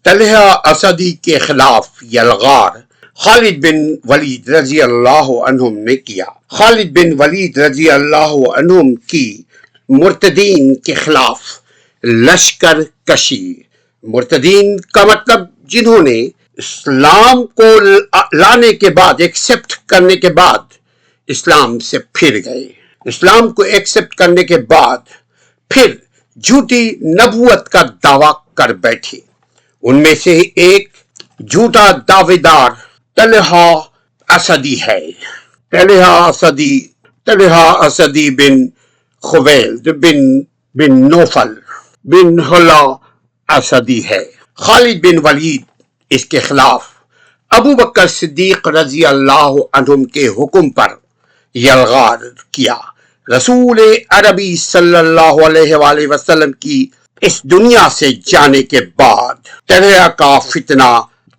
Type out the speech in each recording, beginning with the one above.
طلحہ اسدی کے خلاف یلغار خالد بن ولید رضی اللہ عنہم نے کیا۔ خالد بن ولید رضی اللہ عنہم کی مرتدین کے خلاف لشکر کشی۔ مرتدین کا مطلب جنہوں نے اسلام کو لانے کے بعد، ایکسپٹ کرنے کے بعد اسلام سے پھر گئے، اسلام کو ایکسپٹ کرنے کے بعد پھر جھوٹی نبوت کا دعویٰ کر بیٹھے۔ ان میں سے ایک جھوٹا دعوے دار طلحہ اسدی ہے۔ طلحہ اسدی بن خویلد بن نوفل بن حلا اسدی ہے۔ خالد بن ولید اس کے خلاف ابو بکر صدیق رضی اللہ عنہم کے حکم پر یلغار کیا۔ رسول عربی صلی اللہ علیہ وآلہ وسلم کی اس دنیا سے جانے کے بعد طلحہ کا فتنہ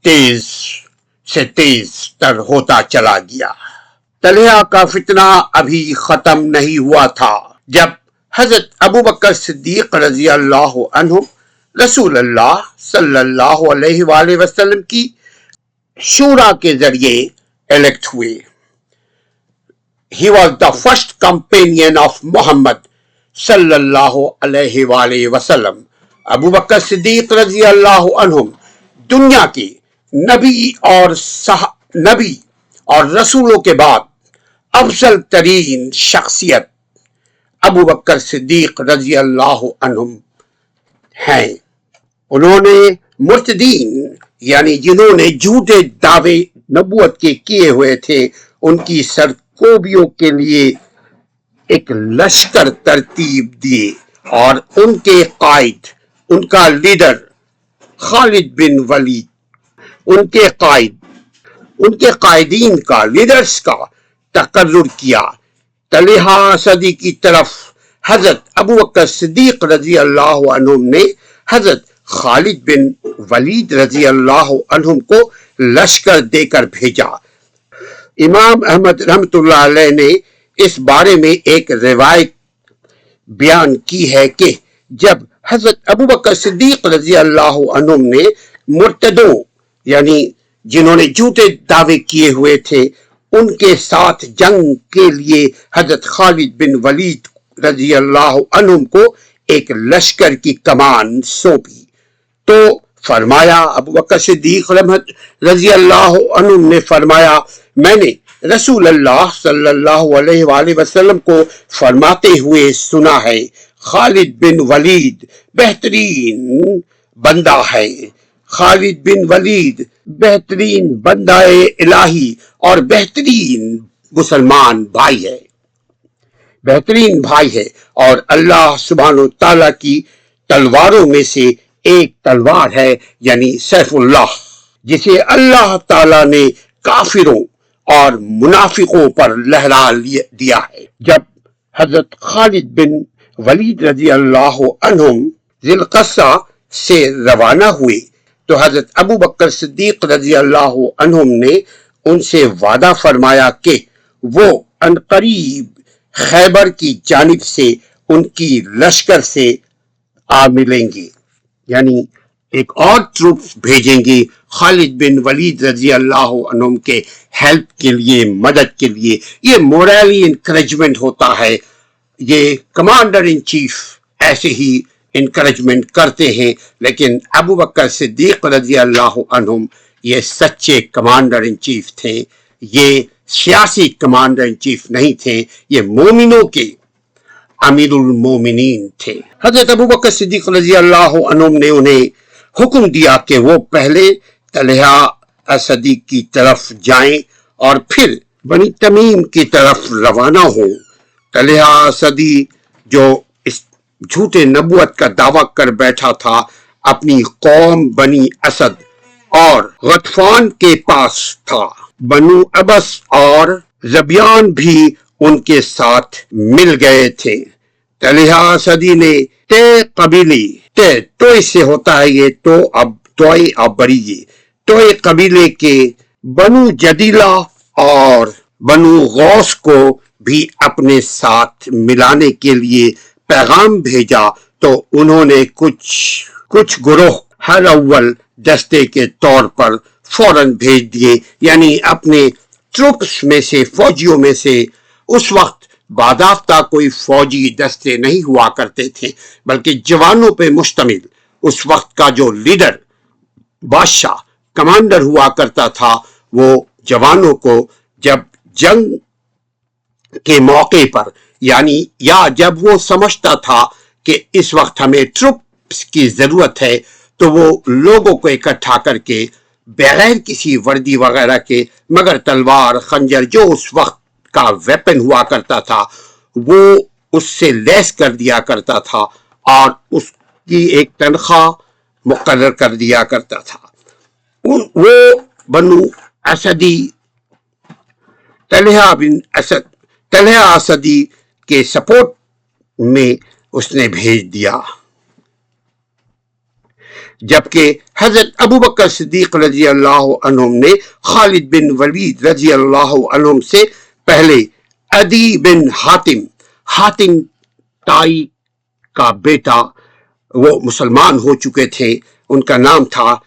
تیز سے تیز تر ہوتا چلا گیا۔ طلحہ کا فتنہ ابھی ختم نہیں ہوا تھا جب حضرت ابو بکر صدیق رضی اللہ عنہ رسول اللہ صلی اللہ علیہ وآلہ وسلم کی شورا کے ذریعے الیکٹ ہوئے۔ He was the first companion of Muhammad صلی اللہ علیہ وآلہ وسلم۔ ابو بکر صدیق رضی اللہ عنہ دنیا کے نبی اور رسولوں کے بعد افضل ترین شخصیت ابو بکر صدیق رضی اللہ عنہ ہیں۔ انہوں نے مرتدین یعنی جنہوں نے جھوٹے دعوے نبوت کے کیے ہوئے تھے ان کی سرکوبیوں کے لیے ایک لشکر ترتیب دیے، اور ان کے قائد، ان کا لیڈر خالد بن ولید، ان کے قائدین کا، لیڈرز کا تقرر کیا۔ طلحہ اسدی کی طرف حضرت ابو بکر صدیق رضی اللہ عنہ نے حضرت خالد بن ولید رضی اللہ عنہ کو لشکر دے کر بھیجا۔ امام احمد رحمۃ اللہ علیہ نے اس بارے میں ایک روایت بیان کی ہے کہ جب حضرت ابو بکر صدیق رضی اللہ عنہ نے مرتدوں یعنی جنہوں نے جھوٹے دعوے کیے ہوئے تھے ان کے ساتھ جنگ کے لیے حضرت خالد بن ولید رضی اللہ عنہ کو ایک لشکر کی کمان سونپی تو فرمایا، ابو بکر صدیق رضی اللہ عنہ نے فرمایا، میں نے رسول اللہ صلی اللہ علیہ وآلہ وسلم کو فرماتے ہوئے سنا ہے، خالد بن ولید بہترین بندہ ہے، خالد بن ولید بہترین بندہ الہی اور بہترین مسلمان بھائی ہے، بہترین بھائی ہے، اور اللہ سبحانہ تعالیٰ کی تلواروں میں سے ایک تلوار ہے یعنی سیف اللہ، جسے اللہ تعالیٰ نے کافروں اور منافقوں پر لہرا دیا ہے۔ جب حضرت خالد بن ولید رضی اللہ عنہ ذی القصہ سے روانہ ہوئے تو حضرت ابو بکر صدیق رضی اللہ عنہ نے ان سے وعدہ فرمایا کہ وہ عنقریب خیبر کی جانب سے ان کی لشکر سے آ ملیں گے، یعنی ایک اور ٹروپس بھیجیں گے خالد بن ولید رضی اللہ عنہ کے ہیلپ کے لیے، مدد کے لیے۔ یہ مورالی انکریجمنٹ ہوتا ہے، یہ کمانڈر ان چیف ایسے ہی انکریجمنٹ کرتے ہیں، لیکن ابو بکر صدیق رضی اللہ عنہ یہ سچے کمانڈر ان چیف تھے، یہ سیاسی کمانڈر ان چیف نہیں تھے، یہ مومنوں کے امیر المومنین تھے۔ حضرت ابو بکر صدیق رضی اللہ عنہ نے انہیں حکم دیا کہ وہ پہلے طلحہ اسدی کی طرف جائیں اور پھر بنی تمیم کی طرف روانہ ہوں۔ طلحہ اسدی جو اس جھوٹے نبوت کا دعویٰ کر بیٹھا تھا اپنی قوم بنی اسد اور غطفان کے پاس تھا، بنو عبس اور زبیان بھی ان کے ساتھ مل گئے تھے۔ طلحہ اسدی نے تے قبیلے، توئی سے ہوتا ہے یہ تو اب توئی اب بڑی توئی قبیلے کے بنو جدیلہ اور بنو غوث کو بھی اپنے ساتھ ملانے کے لیے پیغام بھیجا تو انہوں نے کچھ گروہ ہر اول दस्ते के तौर पर फौरन भेज दिए, यानी अपने ट्रुप्स में से, फौजियों में से उस वक्त बादाफ्ता कोई फौजी दस्ते नहीं हुआ करते थे, बल्कि जवानों पे मुश्तमिल उस वक्त का जो लीडर, बादशाह, कमांडर हुआ करता था, वो जवानों को जब जंग के मौके पर, यानी या जब वो समझता था कि इस वक्त हमें ट्रुप्स की जरूरत है, तो वो लोगों को इकट्ठा करके बगैर किसी वर्दी वगैरह के, मगर तलवार, खंजर, जो उस वक्त का वेपन हुआ करता था, वो उससे लैस कर दिया करता था और उसकी एक तनख्वाह मुकर्रर कर दिया करता था। वो बनु असदी, तलहा असदी के सपोर्ट में उसने भेज दिया, जबकि हजरत अबू बकर सिद्दीक रजी अल्लाह अन्हुम ने खालिद बिन वलीद रजी अल्लाह अन्हुम से पहले अदी बिन हातिम, हातिम ताई का बेटा, वो मुसलमान हो चुके थे, उनका नाम था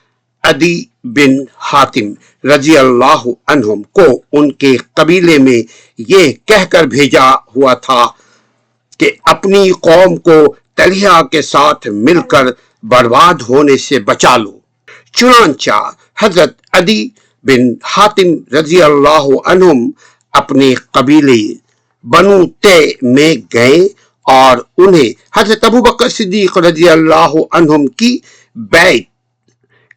अदी बिन हातिम रजी अल्लाह अन्हुम को उनके कबीले में ये कहकर भेजा हुआ था कि अपनी कौम को तलहा के साथ मिलकर बर्बाद होने से बचा लो। चुनांचा हजरत अदी बिन हातिम रजी अल्लाह अन्हुम अपने कबीले बनु तय में गए और उन्हें हजरत अबू बकर सिद्दीक रजी अल्लाह अन्हुम की बैत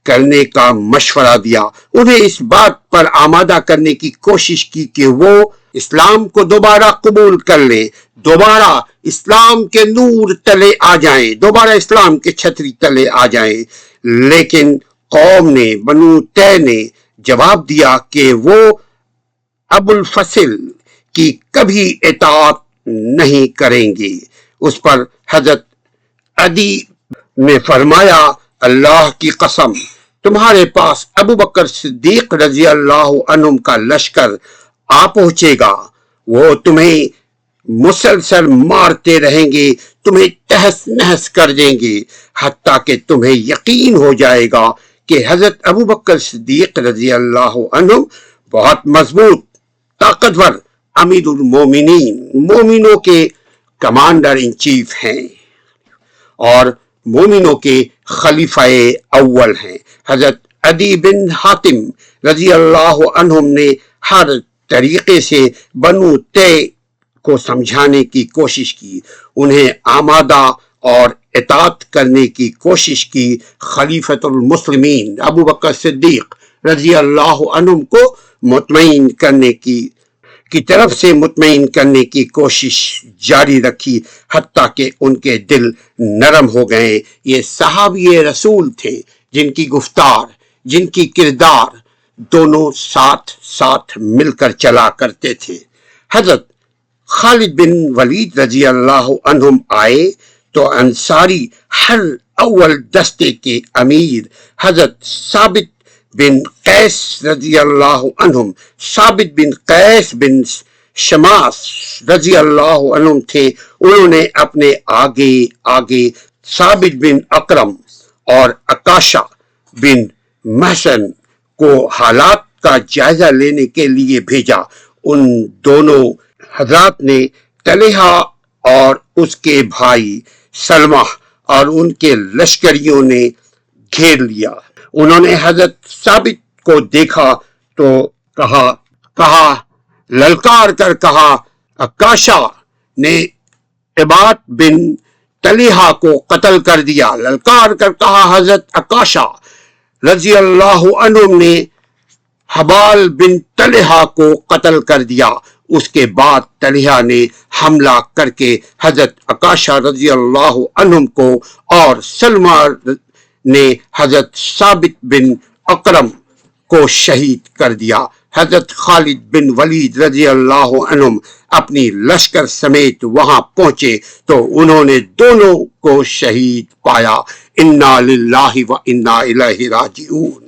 करने का मशवरा दिया। उन्हें इस बात पर आमादा करने की कोशिश की कि वो इस्लाम को दोबारा कबूल कर ले, दोबारा इस्लाम के नूर तले आ जाएं, दोबारा इस्लाम के छतरी तले आ जाएं। लेकिन कौम ने, बनु तय ने जवाब दिया कि वो अबुल फसिल की कभी इताअत नहीं करेंगे। उस पर हजरत अदी ने फरमाया, अल्लाह की कसम, तुम्हारे पास अबू बकर सिद्दीक रजी अल्लाह अन्हुम का लश्कर आ पहुंचेगा, वो तुम्हें मुसलसल मारते रहेंगे, तुम्हें तहस नहस कर देंगे, हत्ता कि तुम्हें यकीन हो जाएगा कि हजरत अबू बकर सिद्दीक रजी अल्लाह अन्हुम बहुत मजबूत, ताकतवर अमीरुल मोमिनीन, मोमिनों के कमांडर इन चीफ हैं और मोमिनों के खलीफाए अव्वल हैं। हजरत अदी बिन हातिम रजी अल्लाह अन्हुम ने हर तरीके से बनु तय को समझाने की कोशिश की, उन्हें आमादा और इताअत करने की कोशिश की। खलीफतुल मुस्लिमीन अबू बकर सिद्दीक रजी अल्लाह अन्हुम को मुतमईन करने की तरफ से मुतमईन करने की कोशिश जारी रखी, हत्ता कि उनके दिल नरम हो गए। ये सहाबी रसूल थे जिनकी गुफ्तार, जिनकी किरदार दोनों साथ साथ मिलकर चला करते थे। हजरत खालिद बिन वलीद रजी अल्लाह अन्हुम आए तो अंसारी हर अव्वल दस्ते के अमीर हजरत साबित बिन कैस रजी अल्लाह अन्हुम, साबित बिन कैस बिन शमास रजी अल्लाह अन्हुम थे। उन्होंने अपने आगे आगे साबित बिन अकरम और अकाशा बिन महसन को हालात का जायजा लेने के लिए भेजा। उन दोनों हजरात ने तलहा और उसके भाई सलमा और उनके लश्करियों ने घेर लिया। उन्होंने हजरत साबित को देखा तो कहा ललकार कर कहा, अकाशा ने इबाद बिन तलहा को कत्ल कर दिया। ललकार कर कहा, हजरत अकाशा रजी अल्लाह अन्हुम ने हबाल बिन तलहा को कत्ल कर दिया। उसके बाद तलहा ने हमला करके हजरत अकाशा रजी अल्लाह अन्हुम को और सलमा ने हजरत साबित बिन अकरम को शहीद कर दिया। हजरत खालिद बिन वलीद रजी अल्लाह अन्हुम अपनी लश्कर समेत वहां पहुंचे तो उन्होंने दोनों को शहीद पाया। इन्ना लिल्लाहि व इन्ना इलैहि राजिऊन।